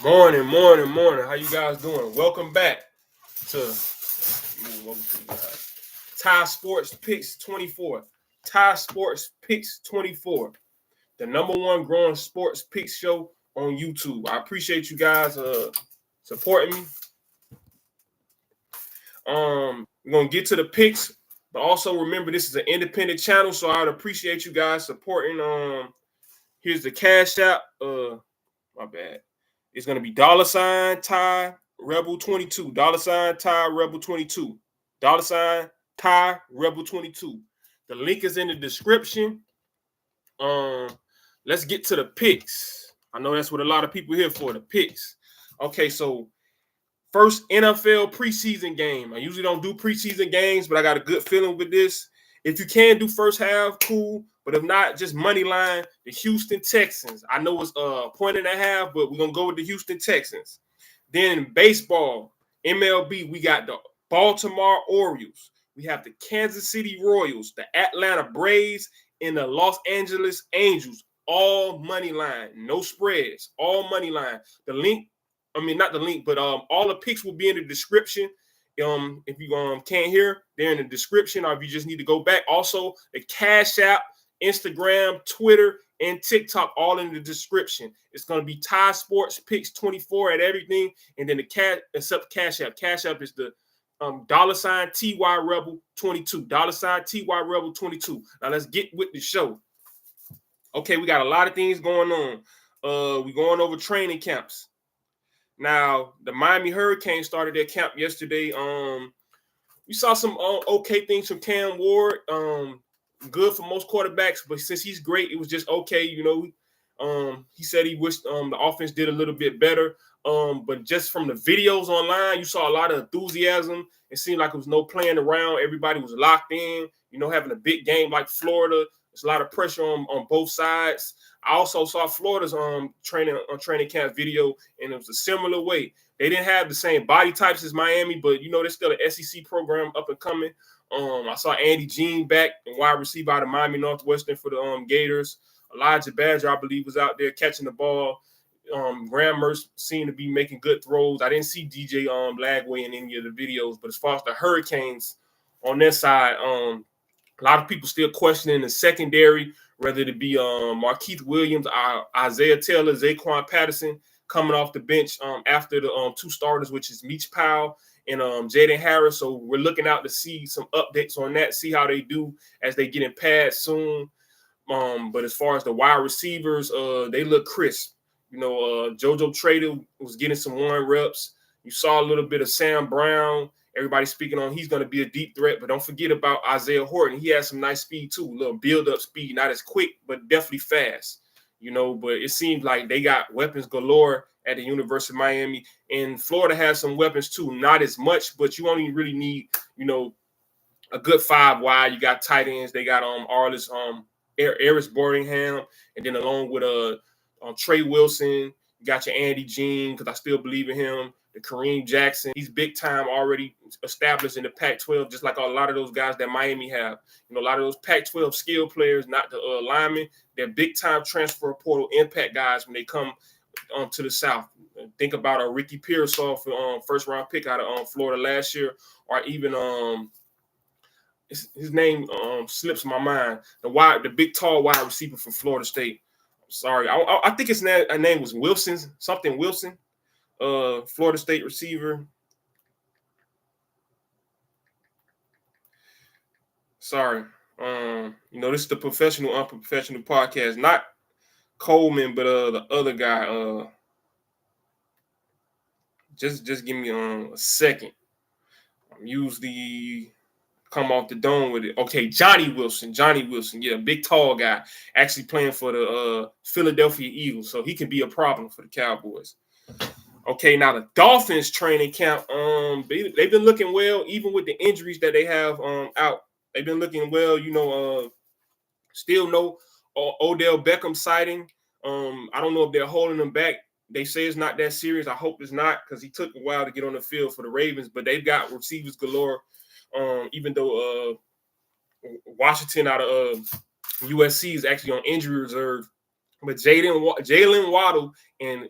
Morning, morning, morning. How you guys doing? Welcome back to Ty Sports Picks 24. Ty Sports Picks 24, the number one growing sports picks show on YouTube. I appreciate you guys supporting me. We're gonna get to the picks, but also remember this is an independent channel, so I'd appreciate you guys supporting. Here's the cash app. My bad. It's gonna be $Ty Rebel 22. $Ty Rebel 22. Ty Rebel 22. The link is in the description. Let's get to the picks. I know that's what a lot of people here for, the picks. Okay, so first NFL preseason game. I usually don't do preseason games, but I got a good feeling with this. If you can do first half, cool. But if not, just money line, the Houston Texans. I know it's a point and a half, but we're going to go with the Houston Texans. Then in baseball, MLB, we got the Baltimore Orioles. We have the Kansas City Royals, the Atlanta Braves, and the Los Angeles Angels. All money line, no spreads, all money line. The link, not the link, but all the picks will be in the description. If you can't hear, they're in the description, or if you just need to go back. Also, the Cash App, Instagram, Twitter, and TikTok, all in the description. It's going to be Ty Sports Picks 24 at everything, and then except Cash App. Cash App is the $TY Rebel 22. $TY Rebel 22. Now let's get with the show. Okay, we got a lot of things going on. We're going over training camps. Now, the Miami Hurricanes started their camp yesterday. We saw some okay things from Cam Ward. Good for most quarterbacks, but since he's great, it was just okay. He said he wished the offense did a little bit better. But just from the videos online, you saw a lot of enthusiasm. It seemed like it was no playing around. Everybody was locked in, having a big game like Florida. There's a lot of pressure on both sides. I also saw Florida's training camp video, and it was a similar way. They didn't have the same body types as Miami, but they're still an SEC program up and coming. I saw Andy Jean back and wide receiver out of Miami Northwestern for the Gators. Elijah Badger, I believe, was out there catching the ball. Graham Mertz seemed to be making good throws. I didn't see DJ Lagway in any of the videos, but as far as the Hurricanes on their side, a lot of people still questioning the secondary, whether it be Markeith Williams, Isaiah Taylor, Zaquan Patterson coming off the bench after the two starters, which is Meach Powell and Jaden Harris. So we're looking out to see some updates on that, see how they do as they get in pads soon. But as far as the wide receivers, they look crisp. JoJo Trader was getting some one reps. You saw a little bit of Sam Brown. Everybody's speaking on he's going to be a deep threat, but don't forget about Isaiah Horton. He has some nice speed too, a little build-up speed, not as quick, but definitely fast. But it seems like they got weapons galore at the University of Miami, and Florida has some weapons too, not as much, but you only really need, a good 5 wide. You got tight ends. They got Arlis, Eris Boardingham, and then along with Trey Wilson, you got your Andy Jean, because I still believe in him. The Kareem Jackson, he's big time, already established in the Pac-12, just like a lot of those guys that Miami have. A lot of those Pac-12 skill players, not the linemen, they're big time transfer portal impact guys when they come to the South. Think about a Ricky Pearsall for first round pick out of Florida last year, or even his name slips my mind. The big tall wide receiver from Florida State. Sorry, I think his name was Wilson, something Wilson. Florida State receiver. Sorry. This is the professional, unprofessional podcast. Not Coleman, but the other guy. Just give me a second. Usually come off the dome with it. Okay, Johnny Wilson. Yeah, big tall guy. Actually playing for the Philadelphia Eagles, so he can be a problem for the Cowboys. Okay, now the Dolphins training camp, they've been looking well, even with the injuries that they have out. They've been looking well, still no Odell Beckham sighting. I don't know if they're holding him back. They say it's not that serious. I hope it's not, because he took a while to get on the field for the Ravens, but they've got receivers galore. Even though Washington out of USC is actually on injury reserve, but Jalen Waddle and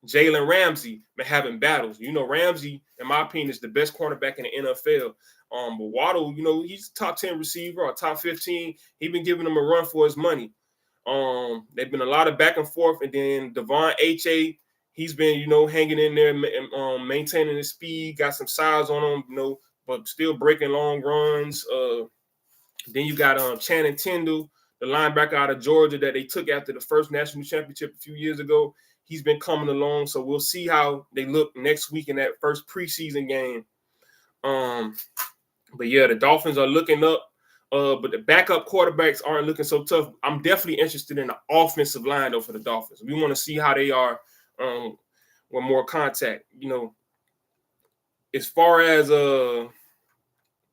Jalen Ramsey been having battles. You know, Ramsey, in my opinion, is the best cornerback in the NFL. But Waddle, you know, he's top 10 receiver or top 15. He been giving them a run for his money. They've been a lot of back and forth, and then Devon H.A., he's been, you know, hanging in there, maintaining his speed, got some size on him, you know, but still breaking long runs. Then you got Channing Tindall, the linebacker out of Georgia that they took after the first national championship a few years ago. He's been coming along, so we'll see how they look next week in that first preseason game. But yeah, the Dolphins are looking up, but the backup quarterbacks aren't looking so tough. I'm definitely interested in the offensive line, though, for the Dolphins. We want to see how they are with more contact. You know, as far as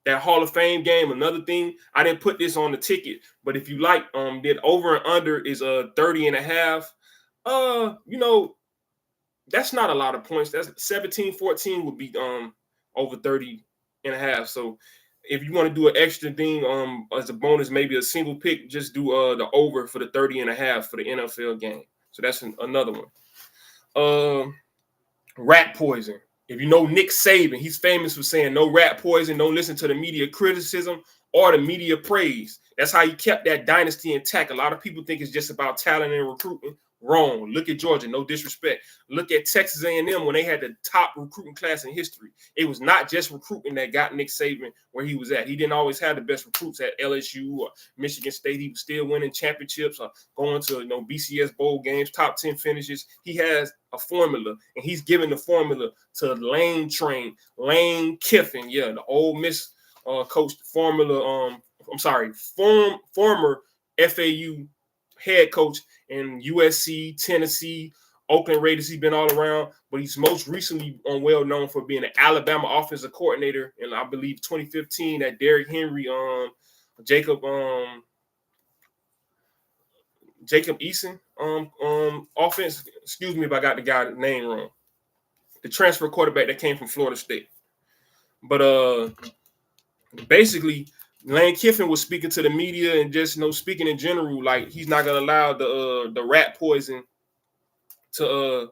that Hall of Fame game, another thing, I didn't put this on the ticket, but if you like, that over and under is 30.5. You know, that's not a lot of points. That's 17-14 would be over 30.5. So if you want to do an extra thing as a bonus, maybe a single pick, just do the over for the 30.5 for the NFL game. So that's another one. Rat poison. If you know Nick Saban, he's famous for saying no rat poison, don't listen to the media criticism or the media praise. That's how he kept that dynasty intact. A lot of people think it's just about talent and recruiting. Wrong. Look at Georgia, no disrespect. Look at Texas A&M when they had the top recruiting class in history. It was not just recruiting that got Nick Saban where he was at. He didn't always have the best recruits at LSU or Michigan State. He was still winning championships or going to, you know, BCS bowl games, top 10 finishes. He has a formula, and he's giving the formula to Lane Kiffin. Yeah, the Ole Miss coach, former FAU head coach in USC, Tennessee, Oakland Raiders. He's been all around, but he's most recently well known for being an Alabama offensive coordinator in, I believe, 2015 at Derrick Henry, Jacob Eason offense. Excuse me if I got the guy's name wrong. The transfer quarterback that came from Florida State. But basically, Lane Kiffin was speaking to the media and just, you know, speaking in general, like he's not gonna allow the rat poison to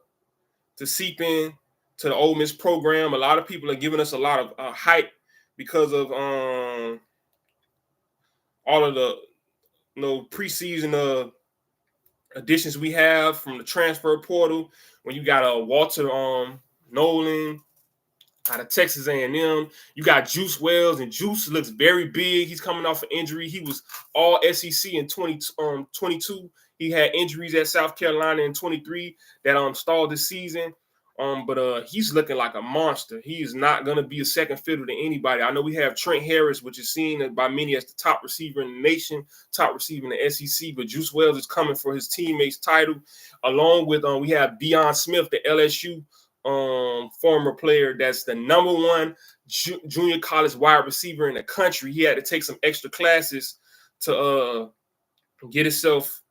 seep in to the Ole Miss program. A lot of people are giving us a lot of hype because of all of the, you know, preseason additions we have from the transfer portal. When you got Walter Nolan out of Texas A&M, you got Juice Wells, and Juice looks very big. He's coming off an injury. He was all SEC in 2022. He had injuries at South Carolina in 23 that stalled this season. But he's looking like a monster. He is not going to be a second fiddle to anybody. I know we have Trent Harris, which is seen by many as the top receiver in the nation, top receiver in the SEC, but Juice Wells is coming for his teammates' title. Along with we have Deion Smith, the LSU former player that's the number one junior college wide receiver in the country. He had to take some extra classes to get himself,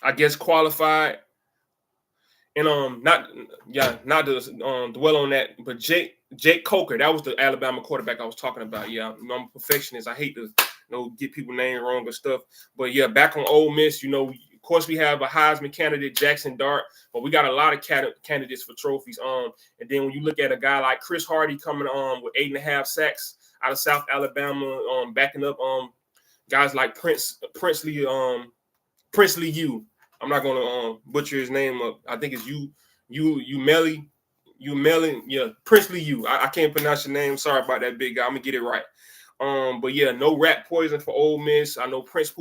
I guess, qualified. And not to dwell on that, but Jake Coker, that was the Alabama quarterback I was talking about. Yeah, I'm a perfectionist. I hate to, you know, get people's name wrong and stuff. But yeah, back on Ole Miss, you know, of course we have a Heisman candidate, Jackson Dart, but we got a lot of candidates for trophies. And then when you look at a guy like Chris Hardy coming with 8.5 sacks out of South Alabama, backing up guys like Princely U. I'm not gonna butcher his name up. I think it's Umeli. Yeah, Princely U. I can't pronounce your name. Sorry about that, big guy. I'm gonna get it right. But yeah, no rat poison for Ole Miss. I know Prince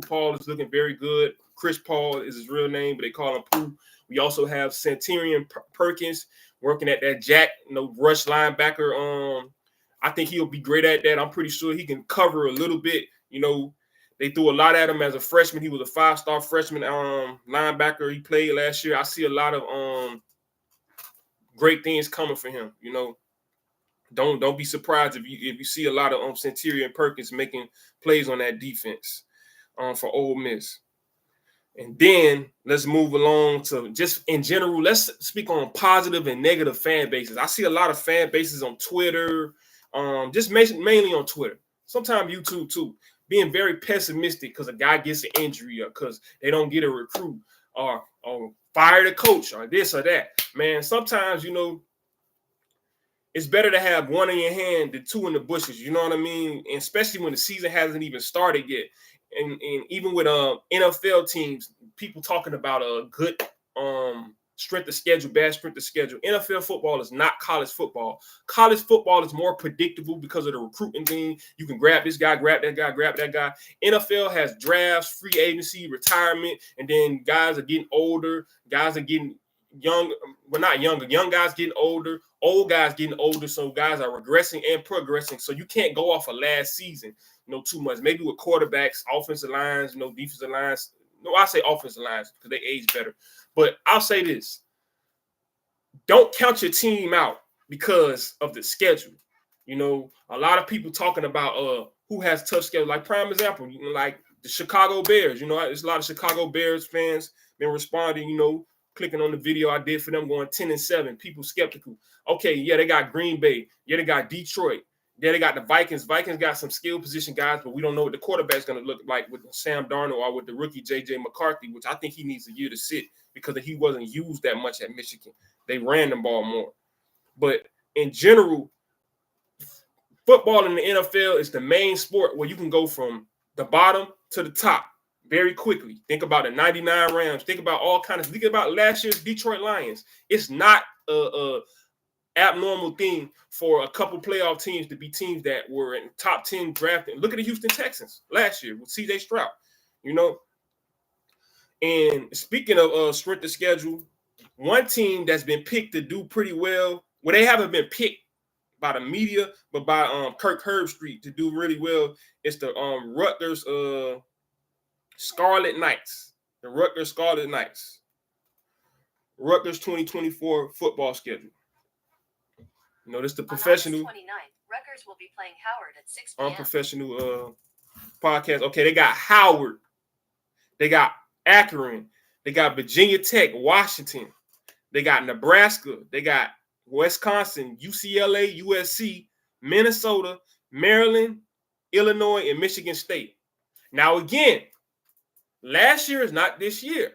Paul is looking very good. Chris Paul is his real name, but they call him Pooh. We also have Centurion Perkins working at that jack, you know, rush linebacker. I think he'll be great at that. I'm pretty sure he can cover a little bit. You know, they threw a lot at him as a freshman. He was a 5-star freshman linebacker. He played last year. I see a lot of great things coming for him. You know, don't be surprised if you see a lot of Centurion Perkins making plays on that defense for Ole Miss. And then let's move along to just in general. Let's speak on positive and negative fan bases. I see a lot of fan bases on Twitter, just mainly on Twitter. Sometimes YouTube too, being very pessimistic because a guy gets an injury or because they don't get a recruit. or fire the coach or this or that. Man, sometimes, it's better to have one in your hand than two in the bushes. You know what I mean? And especially when the season hasn't even started yet. And even with NFL teams, people talking about a good strength of schedule, bad strength of schedule. NFL football is not college football. College football is more predictable because of the recruiting thing. You can grab this guy, grab that guy, grab that guy. NFL has drafts, free agency, retirement, and then guys are getting older. Guys are getting young, well, not younger. Young guys getting older, old guys getting older. So guys are regressing and progressing. So you can't go off of last season, too much. Maybe with quarterbacks, offensive lines, defensive lines. No, I say offensive lines because they age better. But I'll say this. Don't count your team out because of the schedule. A lot of people talking about who has tough schedule. Like prime example, like the Chicago Bears. There's a lot of Chicago Bears fans been responding, clicking on the video I did for them going 10-7. People skeptical. Okay, yeah, they got Green Bay. Yeah, they got Detroit. Yeah, they got the Vikings. Vikings got some skill position guys, but we don't know what the quarterback's going to look like with Sam Darnold or with the rookie J.J. McCarthy, which I think he needs a year to sit because he wasn't used that much at Michigan. They ran the ball more. But in general, football in the NFL is the main sport where you can go from the bottom to the top very quickly. Think about the 99 Rams. Think about all kinds of – think about last year's Detroit Lions. It's not a abnormal thing for a couple playoff teams to be teams that were in top 10 drafting. Look at the Houston Texans last year with C.J. Stroud, And speaking of strength of schedule, one team that's been picked to do pretty well, they haven't been picked by the media, but by Kirk Herbstreit to do really well, is the Rutgers Scarlet Knights. The Rutgers Scarlet Knights. Rutgers 2024 football schedule. This is the professional. On August 29th, Rutgers will be playing Howard at 6 p.m. Unprofessional podcast. Okay, they got Howard. They got Akron. They got Virginia Tech, Washington. They got Nebraska. They got Wisconsin, UCLA, USC, Minnesota, Maryland, Illinois, and Michigan State. Now, again, last year is not this year.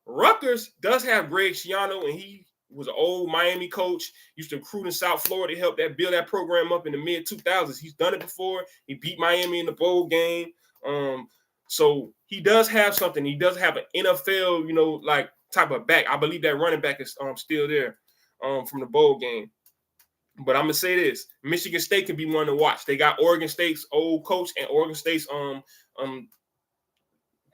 Rutgers does have Greg Schiano, and he was an old Miami coach, used to recruit in South Florida, help build that program up in the mid-2000s. He's done it before. He beat Miami in the bowl game. So he does have something. He does have an NFL, like type of back. I believe that running back is still there from the bowl game. But I'm going to say this. Michigan State can be one to watch. They got Oregon State's old coach and Oregon State's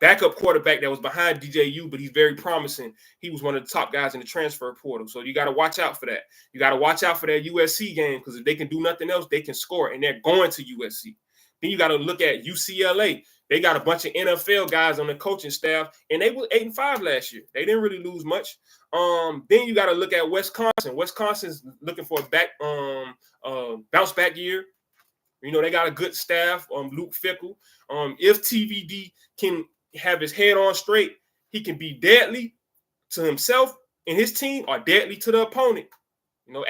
backup quarterback that was behind DJU, but he's very promising. He was one of the top guys in the transfer portal. So you got to watch out for that. You got to watch out for that USC game because if they can do nothing else, they can score, and they're going to USC. Then you got to look at UCLA. They got a bunch of NFL guys on the coaching staff, and they were 8-5 last year. They didn't really lose much. Then you got to look at Wisconsin. Wisconsin's looking for a bounce back year. They got a good staff. Luke Fickell. If TVD can have his head on straight, he can be deadly to himself and his team or deadly to the opponent.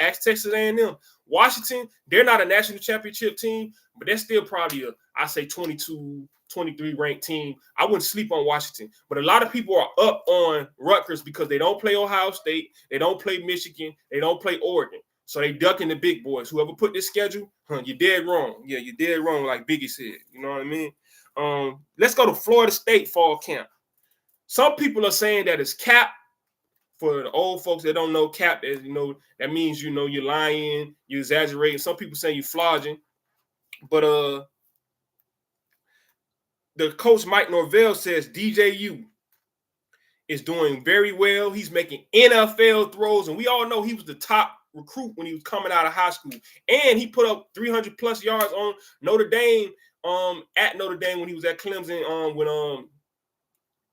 Ask Texas A&M. Washington, they're not a national championship team, but they're still probably I say 22, 23 ranked team. I wouldn't sleep on Washington, but a lot of people are up on Rutgers because they don't play Ohio State, they don't play Michigan, they don't play Oregon. So they ducking the big boys. Whoever put this schedule, you're dead wrong. Yeah, you're dead wrong, like Biggie said. You know what I mean? Let's go to Florida State fall camp. Some people are saying that it's cap. For the old folks that don't know, cap is, that means, you're lying, you're exaggerating. Some people say you're flogging. But the coach Mike Norvell says DJU is doing very well. He's making NFL throws, and we all know he was the top recruit when he was coming out of high school. And he put up 300 plus yards on Notre Dame, at Notre Dame when he was at Clemson, when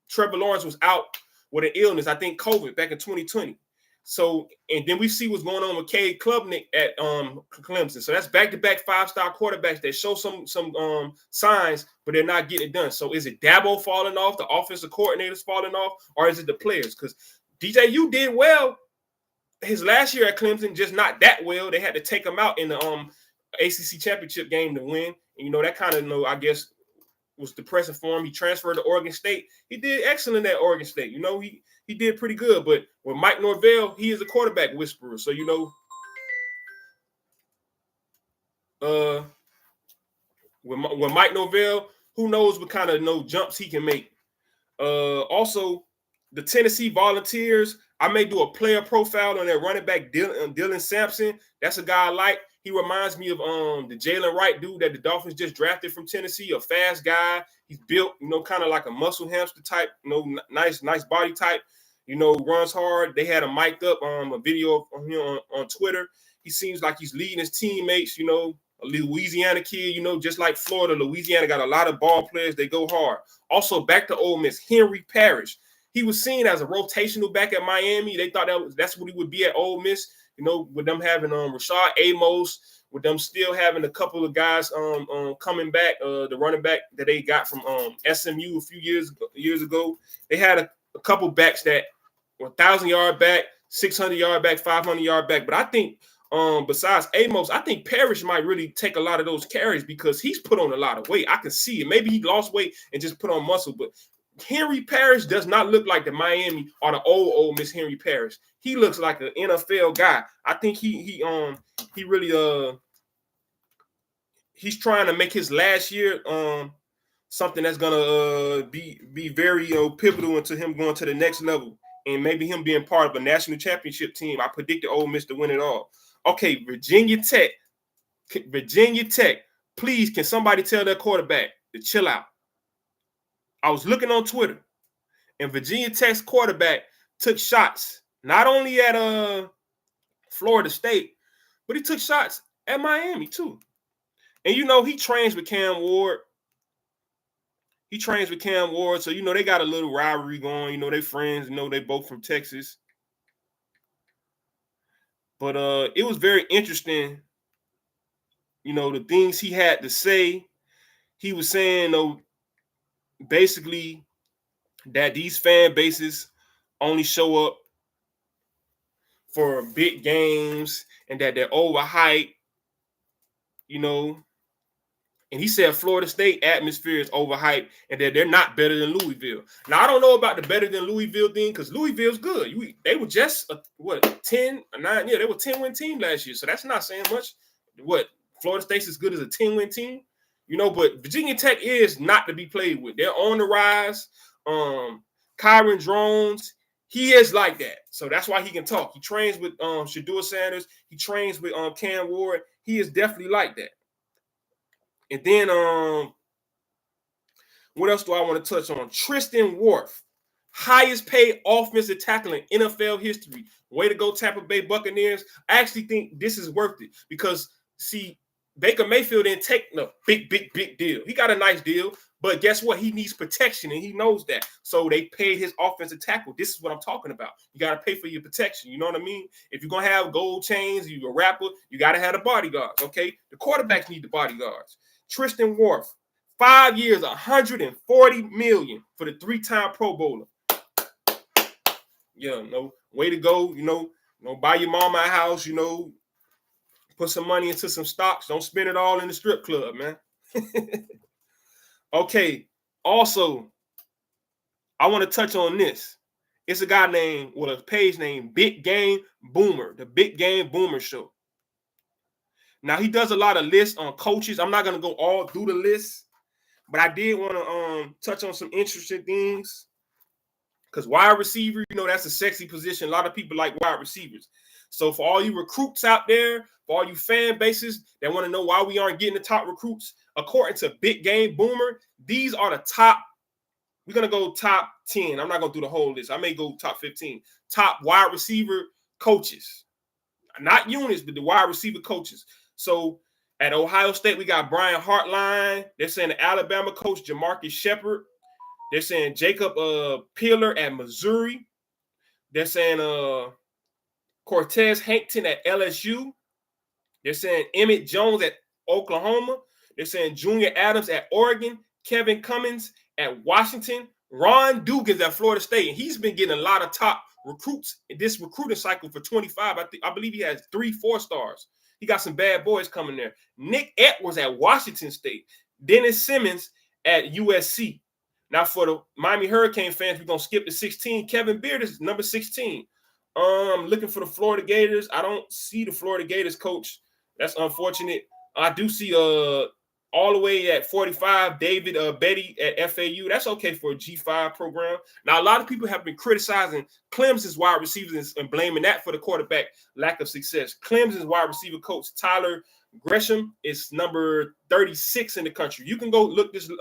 Trevor Lawrence was out with an illness, I think COVID, back in 2020. So, and then we see what's going on with Cade Klubnik at Clemson. So that's back-to-back five-star quarterbacks that show some signs, but they're not getting it done. So is it Dabo falling off, the offensive coordinators falling off, or is it the players? Because DJU did well his last year at Clemson, just not that well. They had to take him out in the ACC championship game to win. And, that kind of, I guess, was depressing for him. He transferred to Oregon State. He did excellent at Oregon State. You know, he did pretty good. But with Mike Norvell, he is a quarterback whisperer. So, you know, with Mike Norvell, who knows what kind of jumps he can make. Also, the Tennessee Volunteers, I may do a player profile on their running back, Dylan Sampson. That's a guy I like. He reminds me of the Jalen Wright dude that the Dolphins just drafted from Tennessee, a fast guy. He's built, you know, kind of like a muscle hamster type, you know, nice body type, you know, runs hard. They had him mic'd up a video of him on Twitter. He seems like he's leading his teammates, you know, a Louisiana kid, you know, just like Florida. Louisiana got a lot of ball players. They go hard. Also, back to Ole Miss, Henry Parrish. He was seen as a rotational back at Miami. They thought that's what he would be at Ole Miss. You know, with them having Rashad Amos, with them still having a couple of guys coming back, the running back that they got from SMU a few years ago. They had a couple backs that were 1,000-yard back, 600-yard back, 500-yard back. But I think besides Amos, I think Parrish might really take a lot of those carries because he's put on a lot of weight. I can see it. Maybe he lost weight and just put on muscle, but Henry Parrish does not look like the Miami or the old Ole Miss Henry Parrish. He looks like an NFL guy. I think he really he's trying to make his last year something that's gonna be very pivotal into him going to the next level and maybe him being part of a national championship team. I predicted Ole Miss to win it all. Okay, Virginia Tech. Please, can somebody tell their quarterback to chill out? I was looking on Twitter, and Virginia Tech's quarterback took shots not only at Florida State, but he took shots at Miami too. And you know, he trains with Cam Ward. So you know they got a little rivalry going. You know, they friends. You know, they both from Texas. But it was very interesting. You know, the things he had to say. He was saying, basically that these fan bases only show up for big games and that they're overhyped, you know. And he said Florida State atmosphere is overhyped and that they're not better than Louisville. Now, I don't know about the better than Louisville thing because Louisville's good. They were just, 10 or 9? Yeah, they were a 10-win team last year. So that's not saying much. Florida State's as good as a 10-win team? You know, but Virginia Tech is not to be played with. They're on the rise. Kyron Drones, he is like that. So that's why he can talk. He trains with Shedeur Sanders. He trains with Cam Ward. He is definitely like that. And then what else do I want to touch on? Tristan Wirfs, highest paid offensive tackle in NFL history. Way to go, Tampa Bay Buccaneers. I actually think this is worth it because, see, Baker Mayfield didn't take no big deal. He got a nice deal, but guess what? He needs protection, and he knows that. So they paid his offensive tackle. This is what I'm talking about. You got to pay for your protection. You know what I mean? If you're going to have gold chains, you're a rapper, you got to have the bodyguards, okay? The quarterbacks need the bodyguards. Tristan Wirfs, 5 years, $140 million for the 3-time Pro Bowler. Yeah, no, way to go. You know, buy your mama a house, you know, put some money into some stocks. Don't spend it all in the strip club, man. Okay. Also, I want to touch on this. It's a guy named, a page named Big Game Boomer, the Big Game Boomer Show. Now, he does a lot of lists on coaches. I'm not going to go all through the list, but I did want to touch on some interesting things because wide receiver, you know, that's a sexy position. A lot of people like wide receivers. So for all you recruits out there, for all you fan bases that want to know why we aren't getting the top recruits, according to Big Game Boomer, these are the top. We're going to go top 10. I'm not going to do the whole list. I may go top 15. Top wide receiver coaches. Not units, but the wide receiver coaches. So at Ohio State, we got Brian Hartline. They're saying the Alabama coach, Jamarcus Shepard. They're saying Jacob Peeler at Missouri. They're saying Cortez Hankton at LSU. They're saying Emmett Jones at Oklahoma. They're saying Junior Adams at Oregon. Kevin Cummins at Washington. Ron Dugans at Florida State. And he's been getting a lot of top recruits in this recruiting cycle for 25. I believe he has 3 4-stars. He got some bad boys coming there. Nick Edwards at Washington State. Dennis Simmons at USC. Now, for the Miami Hurricane fans, we're going to skip to 16. Kevin Beard is number 16. Looking for the Florida Gators. I don't see the Florida Gators coach. That's unfortunate. I do see all the way at 45, David Betty at FAU. That's okay for a G5 program. Now, a lot of people have been criticizing Clemson's wide receivers and blaming that for the quarterback lack of success. Clemson's wide receiver coach, Tyler Gresham, is number 36 in the country. You can go look this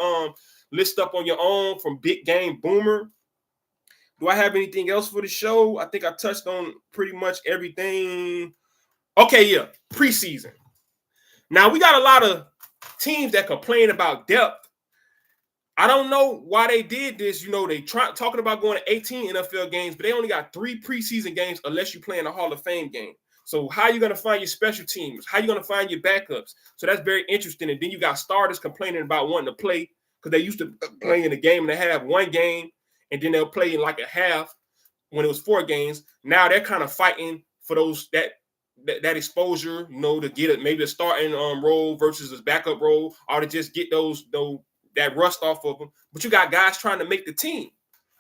list up on your own from Big Game Boomer. Do I have anything else for the show? I think I touched on pretty much everything. Okay, yeah, preseason. Now, we got a lot of teams that complain about depth. I don't know why they did this. You know, they talking about going to 18 NFL games, but they only got 3 preseason games unless you play in a Hall of Fame game. So how are you going to find your special teams? How are you going to find your backups? So that's very interesting. And then you got starters complaining about wanting to play because they used to play in a game and a half, one game, and then they'll play in like a half when it was 4 games. Now they're kind of fighting for those that exposure, you know, to get it, maybe a starting role versus a backup role, or to just get that rust off of them. But you got guys trying to make the team.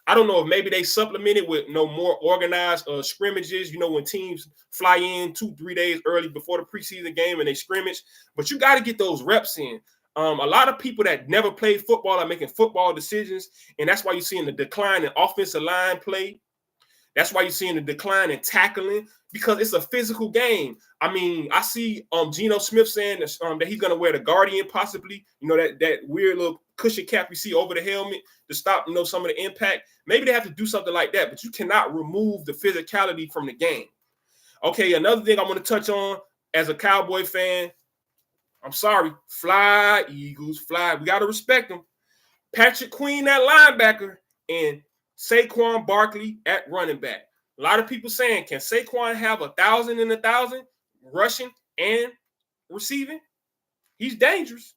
I don't know if maybe they supplemented with more organized scrimmages, you know, when teams fly in 2-3 days early before the preseason game and they scrimmage. But you got to get those reps in. A lot of people that never played football are making football decisions, and that's why you're seeing the decline in offensive line play. That's why you're seeing the decline in tackling, because it's a physical game. I mean, I see Geno Smith saying that he's going to wear the Guardian possibly, you know, that weird little cushion cap you see over the helmet to stop, you know, some of the impact. Maybe they have to do something like that, but you cannot remove the physicality from the game. Okay, another thing I want to touch on as a Cowboy fan, I'm sorry, fly, Eagles, fly. We got to respect them. Patrick Queen, that linebacker, and Saquon Barkley at running back. A lot of people saying, can Saquon have 1,000 and 1,000 rushing and receiving? He's dangerous.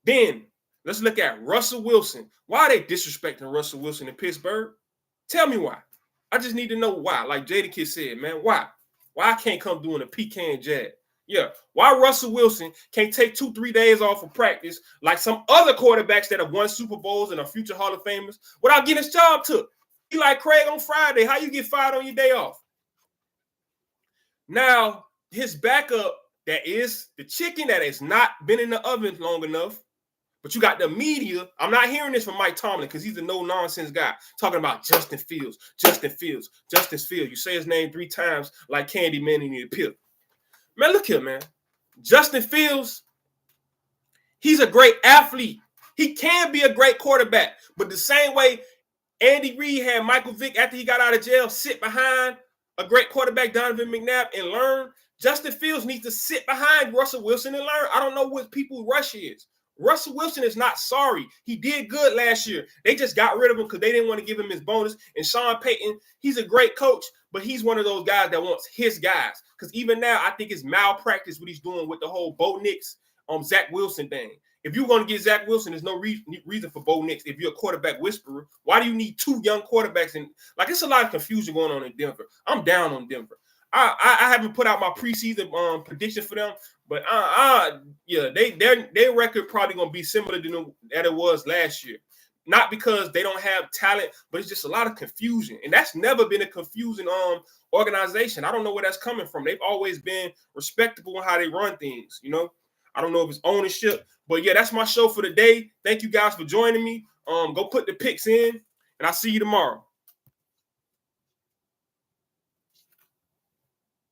Then let's look at Russell Wilson. Why are they disrespecting Russell Wilson in Pittsburgh? Tell me why. I just need to know why. Like Jadakiss said, man, why? Why I can't come doing a pecan jab? Yeah, why Russell Wilson can't take 2-3 days off of practice like some other quarterbacks that have won Super Bowls and are future Hall of Famers without getting his job took? He like Craig on Friday. How you get fired on your day off? Now, his backup, that is the chicken that has not been in the oven long enough, but you got the media. I'm not hearing this from Mike Tomlin because he's a no-nonsense guy talking about Justin Fields. You say his name 3 times like Candyman in the pill. Man, look here, man. Justin Fields, he's a great athlete. He can be a great quarterback. But the same way Andy Reid had Michael Vick after he got out of jail sit behind a great quarterback, Donovan McNabb, and learn, Justin Fields needs to sit behind Russell Wilson and learn. I don't know what people's rush is. Russell Wilson is not sorry. He did good last year. They just got rid of him because they didn't want to give him his bonus. And Sean Payton, he's a great coach, but he's one of those guys that wants his guys. Because even now, I think it's malpractice what he's doing with the whole Bo Nix, Zach Wilson thing. If you're going to get Zach Wilson, there's no reason for Bo Nix. If you're a quarterback whisperer, why do you need 2 young quarterbacks? And like, it's a lot of confusion going on in Denver. I'm down on Denver. I haven't put out my preseason prediction for them, but yeah, their record probably gonna be similar to that it was last year. Not because they don't have talent, but it's just a lot of confusion, and that's never been a confusing organization. I don't know where that's coming from. They've always been respectable in how they run things. You know, I don't know if it's ownership, but yeah, that's my show for the day. Thank you guys for joining me. Go put the picks in, and I'll see you tomorrow.